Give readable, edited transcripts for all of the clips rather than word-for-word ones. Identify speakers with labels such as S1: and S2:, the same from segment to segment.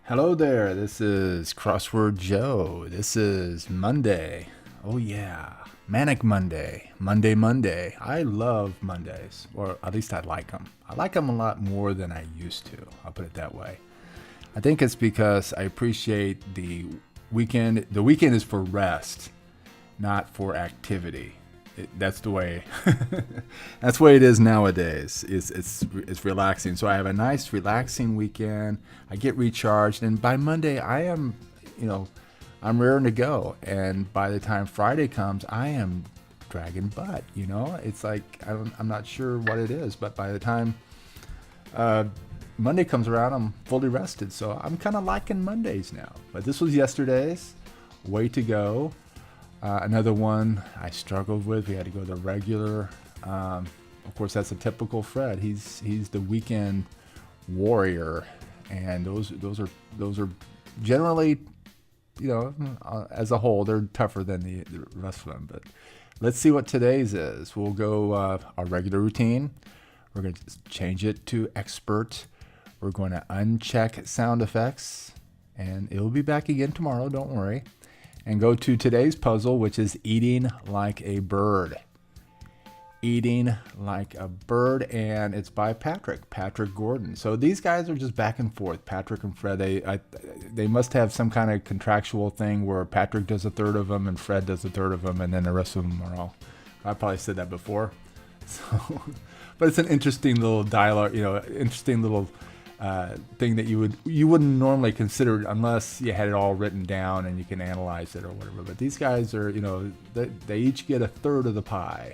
S1: Hello there, this is Crossword Joe. This is Monday. Oh, yeah. Manic Monday. Monday. I love Mondays, or at least I like them. I like them a lot more than I used to. I'll put it that way. I think it's because I appreciate the weekend. The weekend is for rest, not for activity. That's the way. That's the way it is nowadays. It's relaxing. So I have a nice relaxing weekend. I get recharged, and by Monday I am, you know, I'm raring to go. And by the time Friday comes, I am dragging butt. It's like I'm not sure what it is, but by the time uh, Monday comes around, I'm fully rested. So I'm kind of liking Mondays now. But this was yesterday's. Way to go. Another one I struggled with. We had to go the regular. Of course, that's a typical Fred. He's the weekend warrior, and those are generally, as a whole, they're tougher than the rest of them. But let's see what today's is. We'll go our regular routine. We're going to change it to expert. We're going to uncheck sound effects, and it'll be back again tomorrow. Don't worry. And go to today's puzzle, which is eating like a bird. Eating like a bird, and it's by Patrick Gordon. So these guys are just back and forth, Patrick and Fred. They must have some kind of contractual thing where Patrick does a third of them and Fred does a third of them, and then the rest of them are all. I probably said that before. So, but it's an interesting little dialogue, interesting little thing that you wouldn't normally consider unless you had it all written down and you can analyze it or whatever. But these guys are, they each get a third of the pie.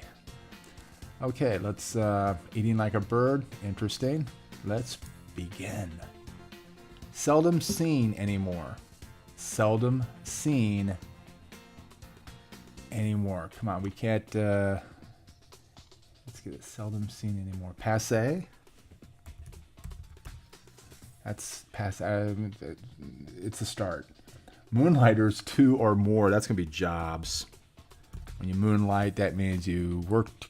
S1: Okay, let's eating like a bird. Interesting. Let's begin. Seldom seen anymore. Seldom seen anymore. Come on, we can't. Let's get it. Seldom seen anymore. Passe. That's past. It's a start. Moonlighters, 2 or more. That's gonna be jobs. When you moonlight, that means you worked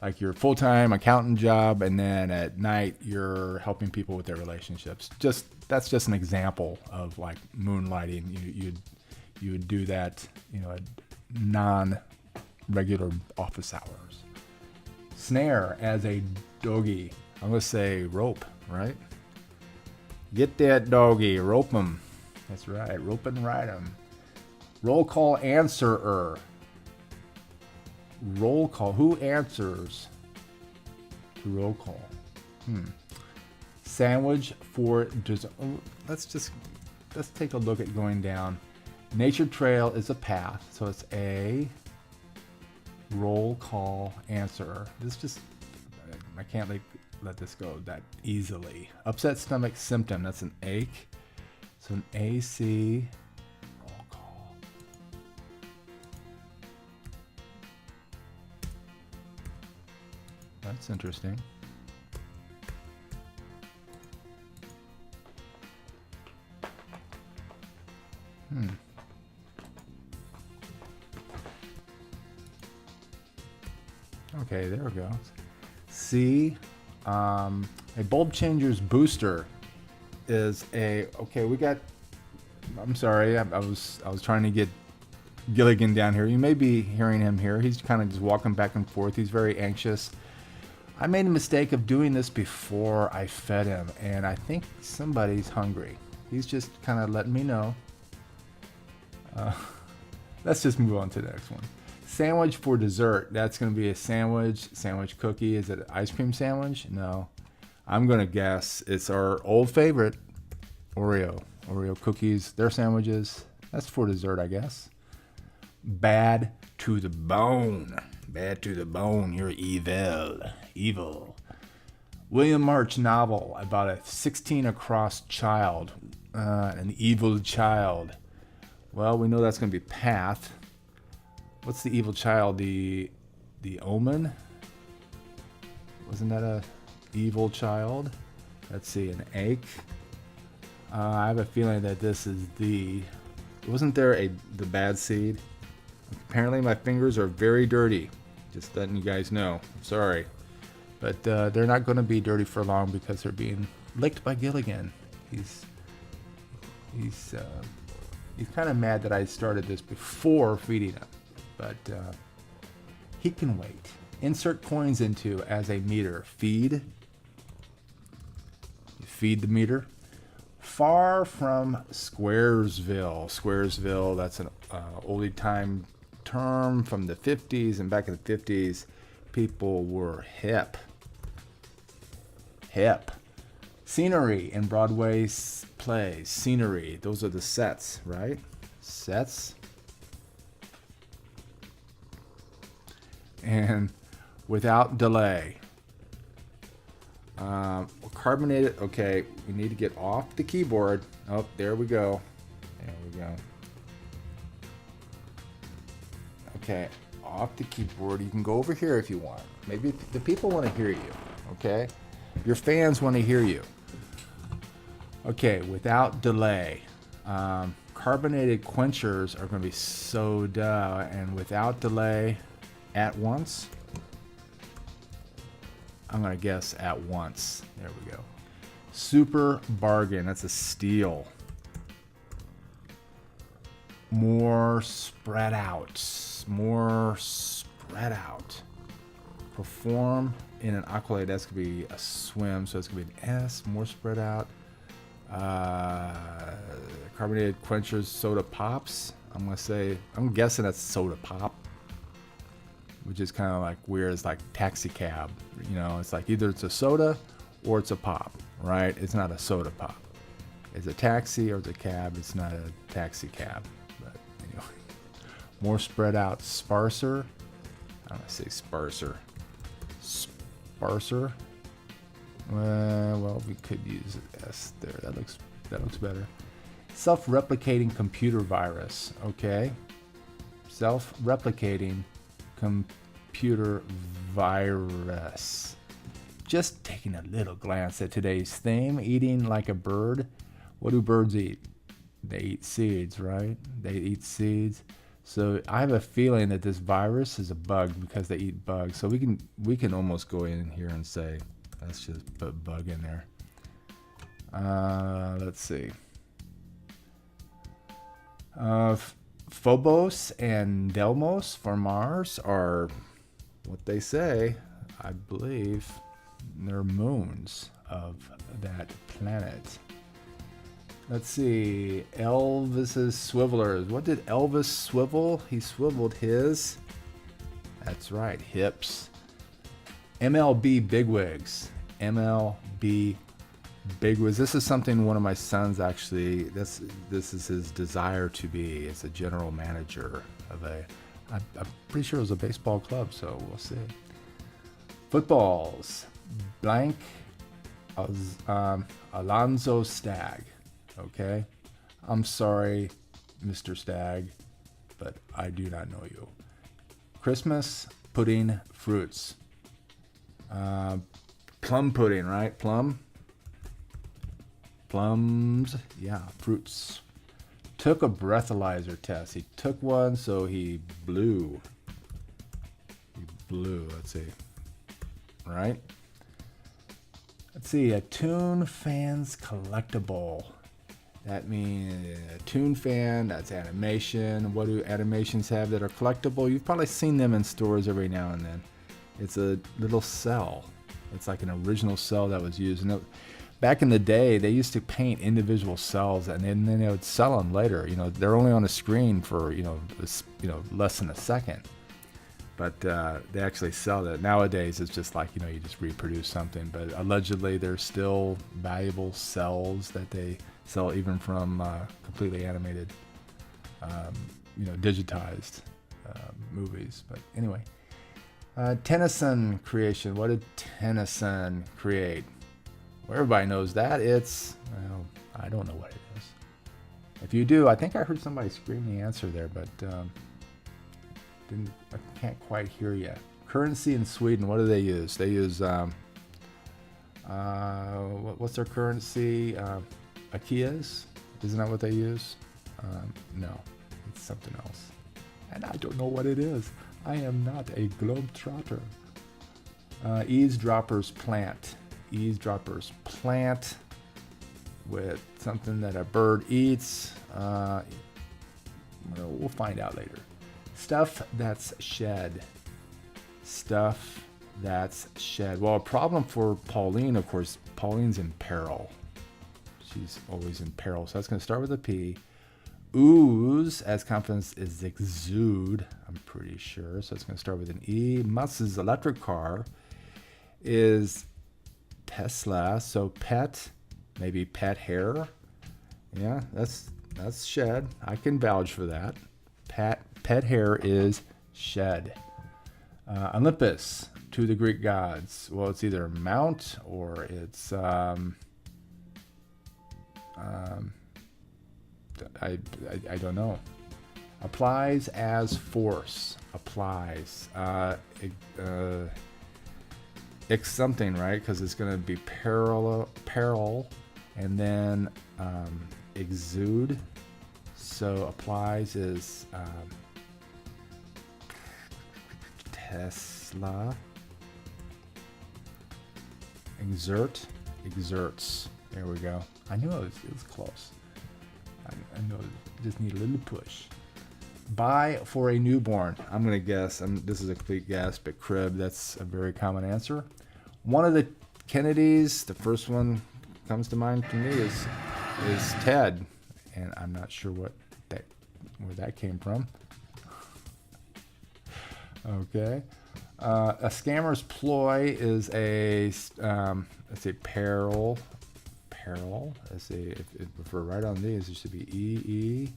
S1: like your full-time accountant job, and then at night you're helping people with their relationships. That's just an example of like moonlighting. You would do that, at non-regular office hours. Snare as a doggy. I'm gonna say rope, right? Get that doggy, rope him. That's right, rope and ride him. Roll call answerer. Roll call. Who answers to roll call? Sandwich for dessert. Let's take a look at going down. Nature trail is a path, so it's a roll call answerer. I can't let this go that easily. Upset stomach symptom, that's an ache. So an AC roll call. That's interesting. Okay, there we go. C. A bulb changer's booster is I'm sorry, I was trying to get Gilligan down here. You may be hearing him here. He's kind of just walking back and forth. He's very anxious. I made a mistake of doing this before I fed him, and I think somebody's hungry. He's just kind of letting me know. Let's just move on to the next one. Sandwich for dessert. That's going to be a sandwich cookie. Is it an ice cream sandwich? No. I'm going to guess it's our old favorite, Oreo cookies. Their sandwiches. That's for dessert, I guess. Bad to the bone. Bad to the bone. You're evil. William March novel about a 16 across child. An evil child. Well, we know that's going to be Path. What's the evil child? The Omen? Wasn't that a evil child? Let's see, an ache. I have a feeling that this is wasn't there the bad seed? Apparently my fingers are very dirty. Just letting you guys know. I'm sorry. But they're not going to be dirty for long because they're being licked by Gilligan. He's kind of mad that I started this before feeding him, but he can wait. Insert coins into as a meter. Feed. You feed the meter. Far from Squaresville. Squaresville, that's an oldie time term from the 50s, and back in the 50s, people were hip. Hip. Scenery in Broadway plays. Scenery. Those are the sets, right? Sets. And without delay. Carbonated. Okay, we need to get off the keyboard. Oh, there we go. There we go. Okay, off the keyboard. You can go over here if you want. Maybe the people want to hear you. Okay, your fans want to hear you. Okay, without delay. Carbonated quenchers are going to be soda, and without delay, at once. I'm going to guess at once. There we go. Super bargain. That's a steal. More spread out. More spread out. Perform in an accolade. That's going to be a swim. So it's going to be an S. More spread out. Carbonated quenchers, soda pops. I'm guessing that's soda pop, which is kind of like weird. It's like taxi cab. You know, it's like either it's a soda or it's a pop, right? It's not a soda pop. It's a taxi or it's a cab. It's not a taxi cab. But anyway, more spread out, sparser. I'm gonna say sparser. Sparser. Well, we could use an S there. That looks better. Self-replicating computer virus. Okay. Self-replicating computer virus. Just taking a little glance at today's theme, eating like a bird. What do birds eat? They eat seeds, right? They eat seeds. So I have a feeling that this virus is a bug because they eat bugs. So we can almost go in here and say, let's just put bug in there. Let's see. Phobos and Deimos for Mars are what they say, I believe, they're moons of that planet. Let's see. Elvis's swivelers. What did Elvis swivel? He swiveled his. That's right, hips. MLB bigwigs. MLB bigwigs. This is something one of my sons actually. This is his desire to be. As a general manager of a. I'm pretty sure it was a baseball club. So we'll see. Footballs. Blank. Alonzo Stagg. Okay. I'm sorry, Mr. Stagg, but I do not know you. Christmas pudding fruits. Plum pudding, right? Plums. Yeah, fruits. Took a breathalyzer test. He took one, so he blew. Let's see. Right? Let's see. A Toon Fans collectible. That means a Toon fan, that's animation. What do animations have that are collectible? You've probably seen them in stores every now and then. It's a little cell. It's like an original cell that was used. And back in the day, they used to paint individual cells, and then they would sell them later. You know, they're only on a screen for less than a second. But they actually sell that. Nowadays, it's just like, you just reproduce something. But allegedly, there's still valuable cells that they sell even from completely animated, digitized movies. But anyway, Tennyson creation. What did Tennyson create? Well, everybody knows that. I don't know what it is. If you do, I think I heard somebody scream the answer there, but I can't quite hear you. Currency in Sweden. What do they use? They use what's their currency? Akias? Isn't that what they use? No, it's something else. And I don't know what it is. I am not a globetrotter. Eavesdroppers plant. Eavesdroppers plant. with something that a bird eats. We'll find out later. Stuff that's shed. Stuff that's shed. Well, a problem for Pauline, of course, Pauline's in peril. She's always in peril. So that's going to start with a P. Ooze, as confidence is exude, I'm pretty sure. So it's going to start with an E. Musk's electric car is Tesla. So pet, maybe pet hair. Yeah, that's shed. I can vouch for that. Pet hair is shed. Olympus, to the Greek gods. Well, it's either mount or it's I don't know. Applies as force. Applies. It's something, right? Because it's going to be peril, and then exude. So applies is Tesla. Exerts. There we go. I knew it was close. I know I just need a little push. Buy for a newborn. I'm going to guess. This is a complete guess, but crib, that's a very common answer. One of the Kennedys, the first one comes to mind to me is Ted. And I'm not sure where that came from. Okay. A scammer's ploy is let's say peril. Let's see, if we're right on these, it should be E.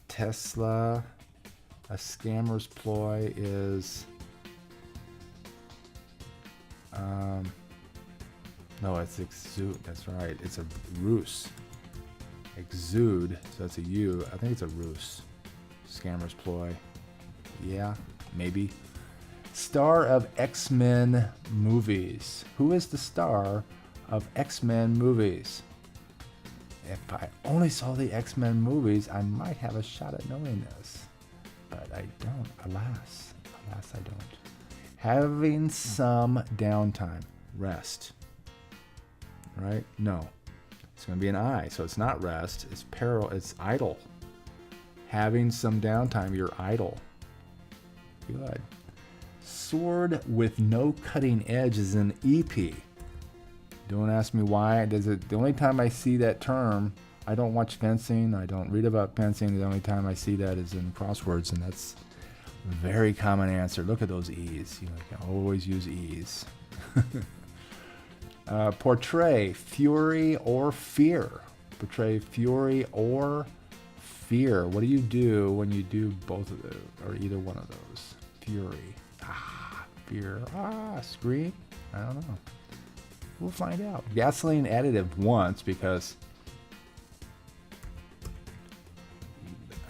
S1: Tesla. A scammer's ploy is no, it's exude. That's right. It's a ruse. Exude. So that's a U. I think it's a ruse. Scammer's ploy. Yeah, maybe. Star of X-Men movies. Who is the star of X-Men movies? If I only saw the X-Men movies, I might have a shot at knowing this. But I don't. Alas, I don't. Having some downtime. Rest. Right? No. It's going to be an I. So it's not rest. It's peril. It's idle. Having some downtime. You're idle. Good. Sword with no cutting edge is an EP. Don't ask me why. The only time I see that term, I don't watch fencing. I don't read about fencing. The only time I see that is in crosswords, and that's a very common answer. Look at those E's. You can always use E's. Portray fury or fear. Portray fury or fear. What do you do when you do both of those, or either one of those? Fury. Fear. Scream. I don't know. We'll find out. Gasoline additive once, because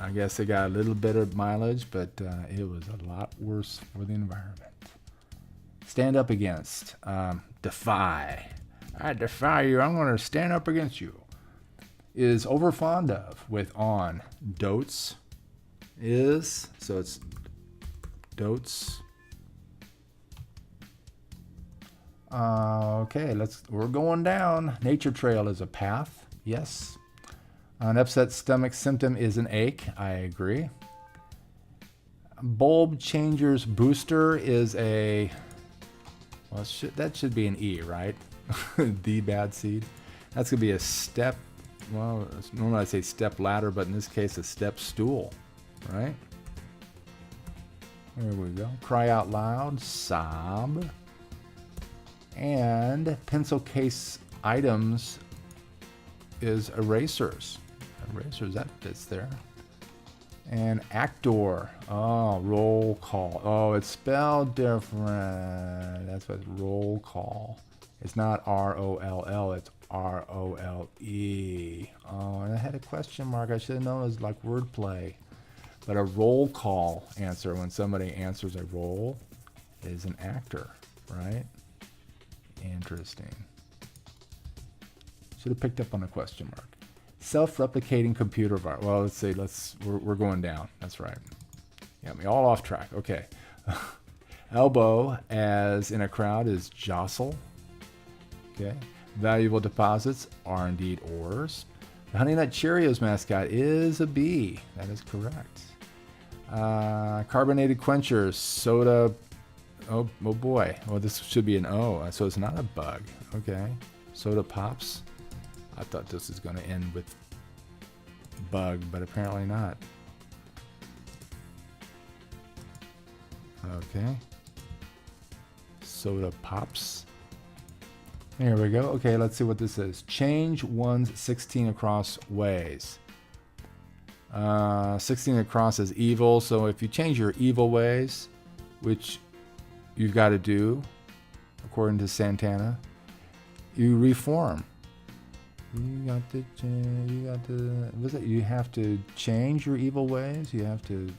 S1: I guess it got a little better mileage, but it was a lot worse for the environment. Stand up against. Defy. I defy you. I'm going to stand up against you. Is over fond of with on. Dotes is. So it's dotes. Okay, we're going down. Nature trail is a path. Yes. An upset stomach symptom is an ache. I agree. Bulb changer's booster is a, well, that should be an E, right? The bad seed. That's going to be a step, well, normally I say step ladder, but in this case a step stool, right? There we go. Cry out loud, sob. And pencil case items is erasers. Erasers, that fits there. And actor. Oh, roll call. Oh, it's spelled different. That's what roll call. It's not R-O-L-L, it's R-O-L-E. Oh, and I had a question mark. I should have known it was like wordplay. But a roll call answer, when somebody answers a roll, is an actor, right? Interesting. Should have picked up on a question mark. Self-replicating computer virus. Well, let's see. We're going down. That's right. Got me all off track. Okay. Elbow, as in a crowd, is jostle. Okay. Valuable deposits are indeed ores. The Honey Nut Cheerios mascot is a bee. That is correct. Carbonated quenchers, soda. Oh boy. Well, this should be an O, so it's not a bug. Okay. Soda pops. I thought this was going to end with bug, but apparently not. Okay. Soda pops. Here we go. Okay, let's see what this is. Change one's 16 across ways. 16 across is evil, so if you change your evil ways, which you've got to do, according to Santana, you reform. You have to change your evil ways. You have to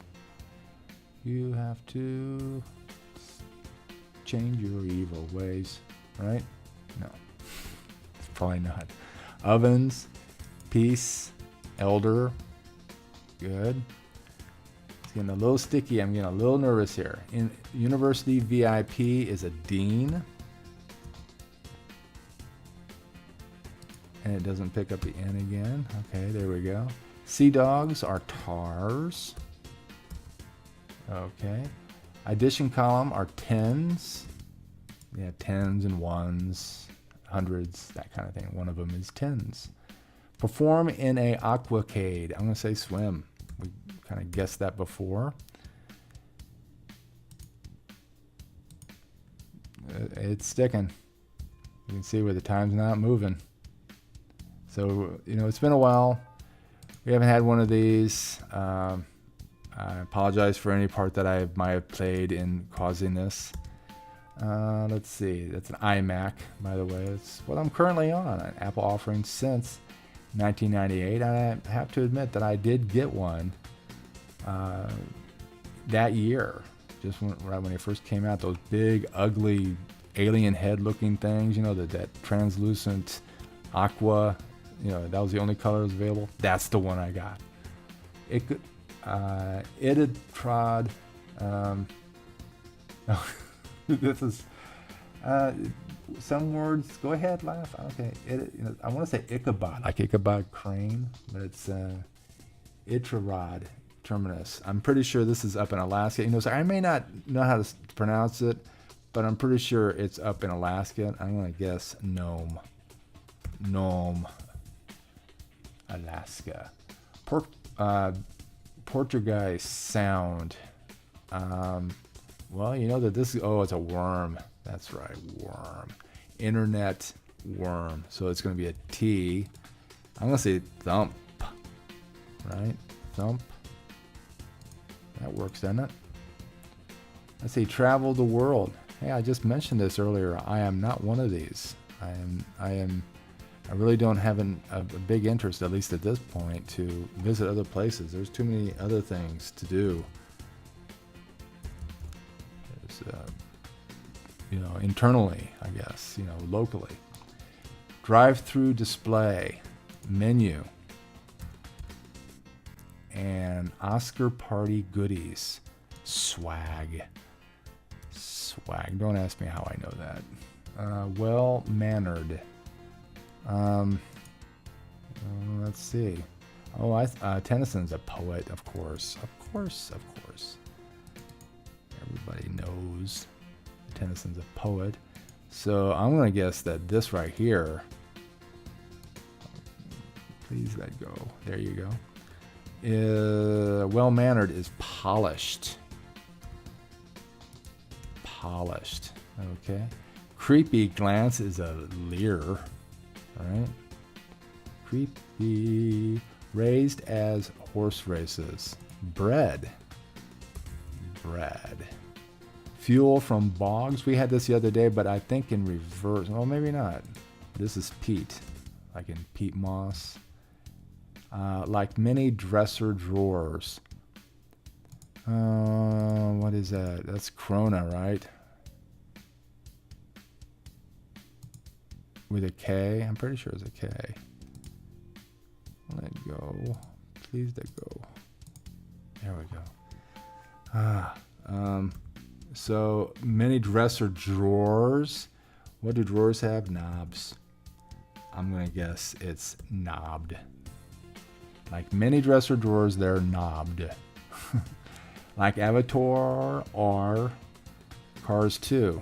S1: change your evil ways, right? No, it's probably not. Ovens, peace, elder, good. It's getting a little sticky. I'm getting a little nervous here. In University VIP is a dean. And it doesn't pick up the N again. Okay, there we go. Sea dogs are tars. Okay. Addition column are tens. Yeah, tens and ones, hundreds, that kind of thing. One of them is tens. Perform in a aquacade. I'm going to say swim. We kind of guessed that before. It's sticking. You can see where the time's not moving. So, it's been a while. We haven't had one of these. I apologize for any part that I might have played in causing this. Let's see. That's an iMac, by the way. It's what I'm currently on. An Apple offering since 1998. I have to admit that I did get one that year. Just right when it first came out. Those big, ugly, alien head-looking things. That translucent aqua. That was the only color that was available. That's the one I got. It had trod. This is some words. Go ahead, laugh. Okay. I want to say Ichabod, like Ichabod Crane, but it's Itrarod terminus. I'm pretty sure this is up in Alaska. So I may not know how to pronounce it, but I'm pretty sure it's up in Alaska. I'm gonna guess Nome, Alaska. Portuguese sound. Well, that this, it's a worm. That's right, worm. Internet worm. So it's going to be a T. I'm going to say thump. Right? Thump. That works, doesn't it? Let's see, travel the world. Hey, I just mentioned this earlier. I am not one of these. I really don't have a big interest, at least at this point, to visit other places. There's too many other things to do. Internally, I guess, locally. Drive-through display, menu, and Oscar party goodies, swag. Don't ask me how I know that. Well-mannered. Let's see. Tennyson's a poet, of course. Of course. Everybody knows Tennyson's a poet. So I'm going to guess that this right here, please let go. There you go. Well-mannered is polished. Okay. Creepy glance is a leer. All right. Creepy. Raised as horse races. Bread. Fuel from bogs. We had this the other day, but I think in reverse. Well, maybe not. This is peat, like in peat moss. Like many dresser drawers. What is that? That's Krona, right? With a K. I'm pretty sure it's a K. Let go. Please let go. There we go. So many dresser drawers. What do drawers have? Knobs. I'm going to guess it's knobbed. Like many dresser drawers, they're knobbed. Like Avatar or Cars 2.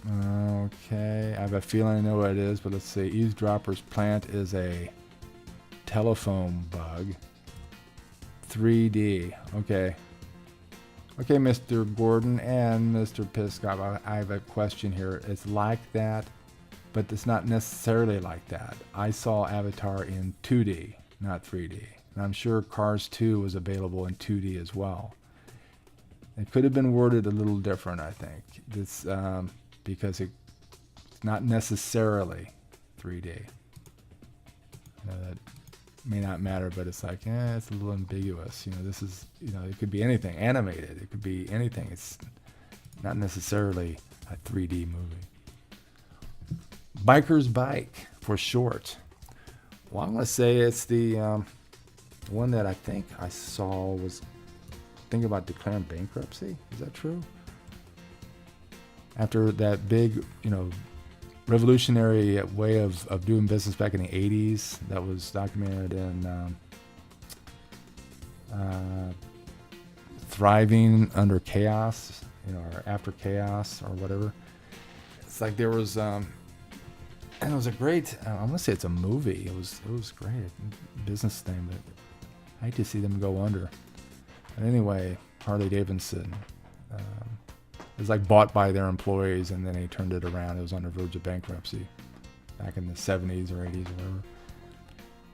S1: Okay, I have a feeling I know what it is, but let's see. Eavesdropper's plant is a telephone bug. 3D. Okay. Okay, Mr. Gordon and Mr. Piscop, I have a question here. It's like that, but it's not necessarily like that. I saw Avatar in 2D, not 3D. And I'm sure Cars 2 was available in 2D as well. It could have been worded a little different, I think. This because it's not necessarily 3D. That may not matter, but it's like, it's a little ambiguous. This is, it could be anything. Animated. It could be anything. It's not necessarily a 3D movie. Biker's Bike for short. Well, I'm going to say it's the one that I think I saw was thinking about declaring bankruptcy. Is that true? After that big, revolutionary way of doing business back in the 80s that was documented in Thriving Under Chaos, or After Chaos or whatever. It's like there was, and it was a great, I'm going to say it's a movie. It was great. Business thing, but I hate to see them go under. But anyway, Harley Davidson was like bought by their employees, and then he turned it around. It was on the verge of bankruptcy back in the 70s or 80s or whatever.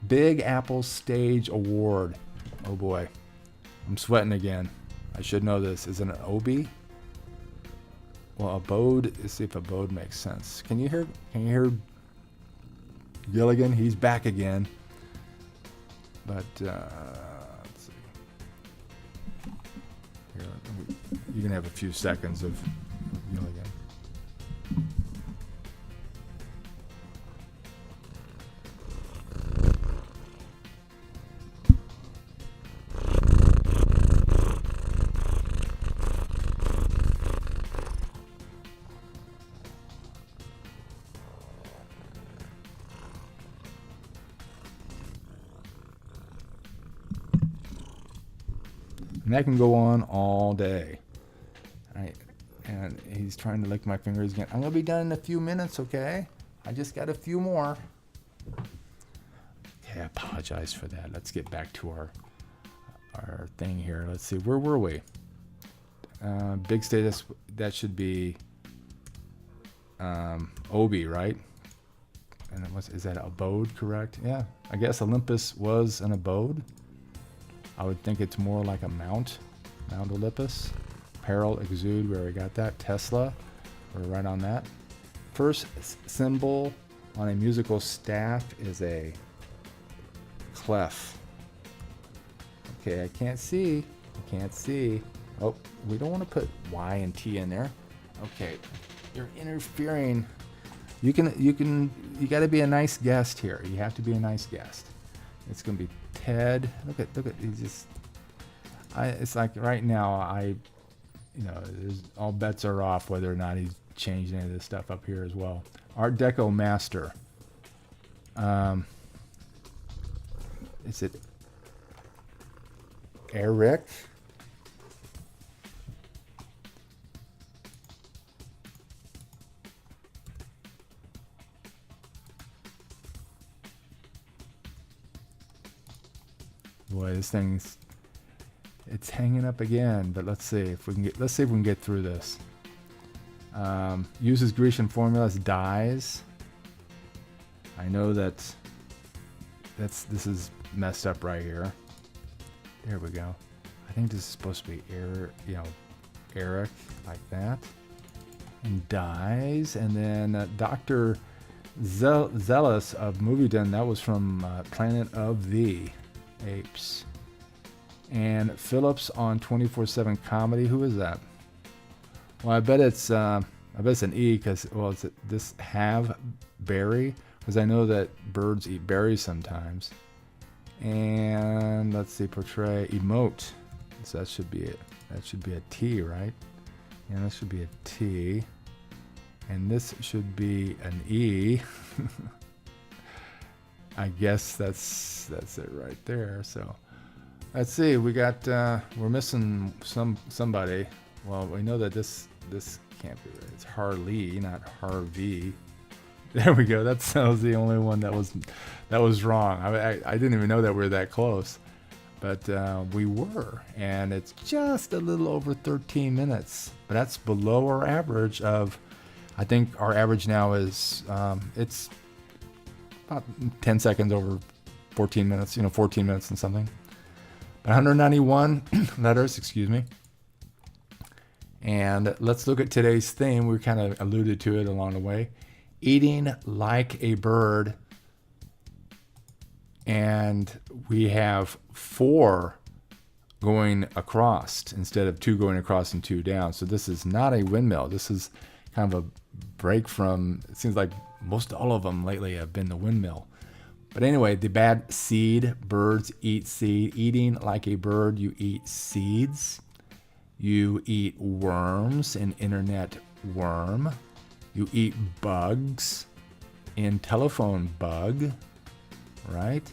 S1: Big Apple Stage Award. Oh boy, I'm sweating again. I should know this. Is it an OB? Well, abode. Let's see if abode makes sense. Can you hear Gilligan? He's back again. But let's see. Here, you can have a few seconds of Gilligan. And that can go on all day. Right? And he's trying to lick my fingers again. I'm going to be done in a few minutes, okay? I just got a few more. Okay, I apologize for that. Let's get back to our thing here. Let's see. Where were we? Big status. That should be Obi, right? And is that abode, correct? Yeah. I guess Olympus was an abode. I would think it's more like a Mount Olympus. Peril, exude, we already got that. Tesla, we're right on that. First symbol on a musical staff is a clef. Okay, I can't see. Oh, we don't want to put Y and T in there. Okay, you're interfering. You got to be a nice guest here. You have to be a nice guest. It's gonna be Ted. Look at. It's like right now. All bets are off whether or not he's changed any of this stuff up here as well. Art Deco Master. Is it Eric? Boy, this thing's it's hanging up again. But let's see if we can get through this. Uses Grecian formulas, dyes. I know this is messed up right here. There we go. I think this is supposed to be Eric, like that. And dyes, and then Dr. Zealous of Moviedon. That was from Planet of the Apes. And Phillips on 24/7 Comedy. Who is that? Well, I bet it's an E because it's this have berry because I know that birds eat berries sometimes. And let's see, portray emote. So that should be it. That should be a T, right? Yeah, that should be a T. And this should be an E. I guess that's it right there. So let's see. We got we're missing somebody. Well, we know that this can't be right. It's Harley, not Harvey. There we go. That was the only one that was wrong. I didn't even know that we were that close, but we were, and it's just a little over 13 minutes. But that's below our average of. I think our average now is it's about 10 seconds over 14 minutes. 14 minutes and something. But 191 letters. Excuse me. And let's look at today's theme. We kind of alluded to it along the way. Eating like a bird. And we have 4 going across instead of 2 going across and 2 down. So this is not a windmill. This is kind of a break from, it seems like most all of them lately have been the windmill. But anyway, the bad seed, birds eat seed. Eating like a bird, you eat seeds. You eat worms, an internet worm. You eat bugs, in telephone bug, right?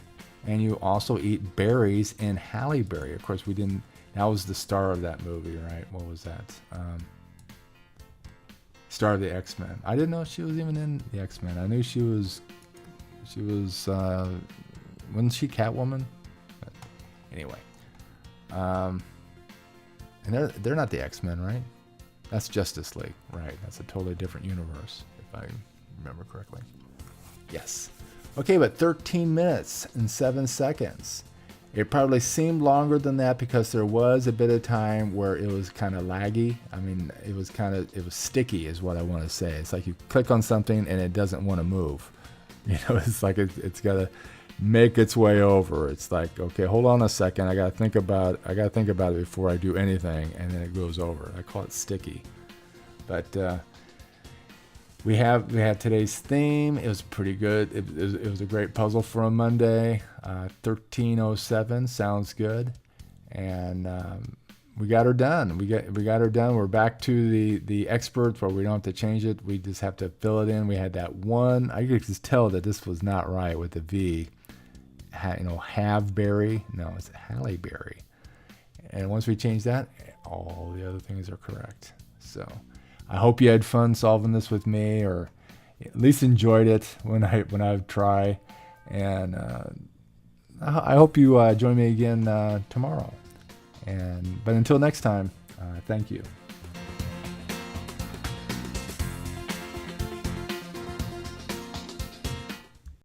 S1: And you also eat berries in Halle Berry. Of course, that was the star of that movie, right? What was that? Star of the X-Men. I didn't know she was even in the X-Men. I knew she was, wasn't she Catwoman? But anyway. And they're not the X-Men, right? That's Justice League, right? That's a totally different universe, if I remember correctly. Yes. Okay, but 13 minutes and 7 seconds. It probably seemed longer than that because there was a bit of time where it was kind of laggy. I mean, it was sticky is what I want to say. It's like you click on something and it doesn't want to move. It's like it's got to make its way over. It's like, okay, hold on a second. I got to think about it before I do anything, and then it goes over. I call it sticky. But we have today's theme. It was pretty good. It was a great puzzle for a Monday. 1307 sounds good, and we got her done. We got her done. We're back to the experts where we don't have to change it. We just have to fill it in. We had that one. I could just tell that this was not right with the V. Haveberry. No, it's Halle Berry. And once we change that, all the other things are correct. So I hope you had fun solving this with me, or at least enjoyed it when I try. And I hope you join me again tomorrow. But until next time, thank you.